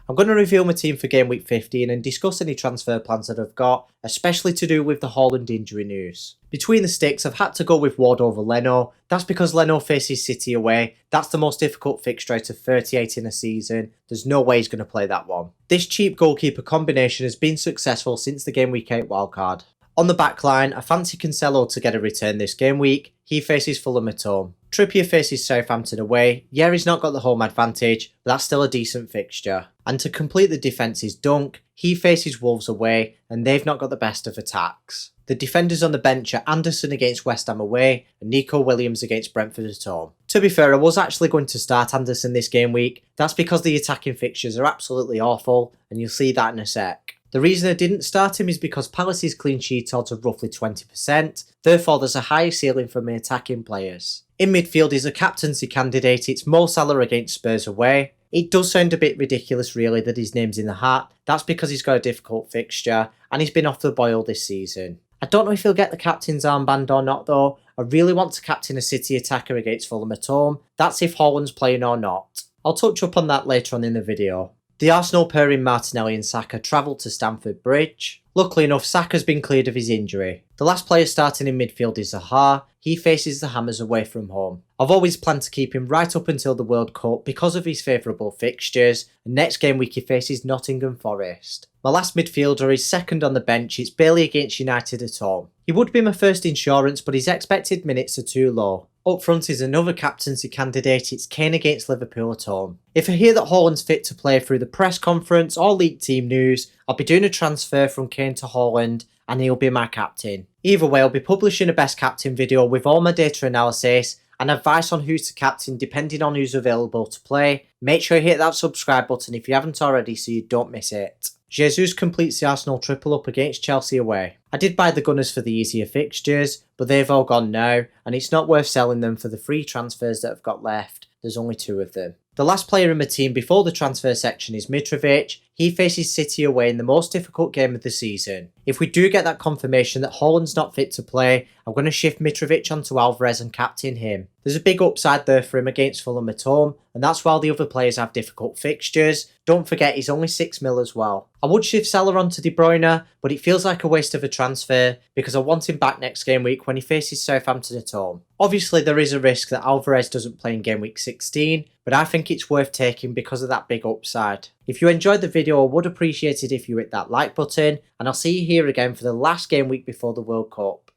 I'm going to reveal my team for game week 15 and discuss any transfer plans that I've got, especially to do with the Haaland injury news. Between the sticks, I've had to go with Ward over Leno. That's because Leno faces City away. That's the most difficult fixture out of 38 in a season. There's no way he's going to play that one. This cheap goalkeeper combination has been successful since the game week 8 wildcard. On the back line, I fancy Cancelo to get a return this game week. He faces Fulham at home. Trippier faces Southampton away. Yeah, he's not got the home advantage, but that's still a decent fixture. And to complete the defence is Dunk. He faces Wolves away, and they've not got the best of attacks. The defenders on the bench are Anderson against West Ham away, and Nico Williams against Brentford at home. To be fair, I was actually going to start Anderson this game week. That's because the attacking fixtures are absolutely awful, and you'll see that in a sec. The reason I didn't start him is because Palace's clean sheet odds are roughly 20%, therefore there's a higher ceiling for my attacking players. In midfield is a captaincy candidate, it's Mo Salah against Spurs away. It does sound a bit ridiculous really that his name's in the hat, that's because he's got a difficult fixture and he's been off the boil this season. I don't know if he'll get the captain's armband or not though. I really want to captain a City attacker against Fulham at home, that's if Haaland's playing or not. I'll touch up on that later on in the video. The Arsenal pairing Martinelli and Saka travelled to Stamford Bridge. Luckily enough, Saka's been cleared of his injury. The last player starting in midfield is Zaha. He faces the Hammers away from home. I've always planned to keep him right up until the World Cup because of his favourable fixtures, and next game week he faces Nottingham Forest. My last midfielder is second on the bench, it's Bailey against United at home. He would be my first insurance, but his expected minutes are too low. Up front is another captaincy candidate, it's Kane against Liverpool at home. If I hear that Haaland's fit to play through the press conference or leaked team news, I'll be doing a transfer from Kane to Haaland and he'll be my captain. Either way, I'll be publishing a best captain video with all my data analysis and advice on who's to captain depending on who's available to play. Make sure you hit that subscribe button if you haven't already so you don't miss it. Jesus completes the Arsenal triple up against Chelsea away. I did buy the Gunners for the easier fixtures, but they've all gone now, and it's not worth selling them for the free transfers that I've got left. There's only 2 of them. The last player in my team before the transfer section is Mitrovic. He faces City away in the most difficult game of the season. If we do get that confirmation that Haaland's not fit to play, I'm going to shift Mitrovic onto Alvarez and captain him. There's a big upside there for him against Fulham at home, and that's while the other players have difficult fixtures. Don't forget he's only 6 mil as well. I would shift Salah onto De Bruyne, but it feels like a waste of a transfer because I want him back next game week when he faces Southampton at home. Obviously there is a risk that Alvarez doesn't play in game week 16, but I think it's worth taking because of that big upside. If you enjoyed the video, I would appreciate it if you hit that like button, and I'll see you here again for the last game week before the World Cup.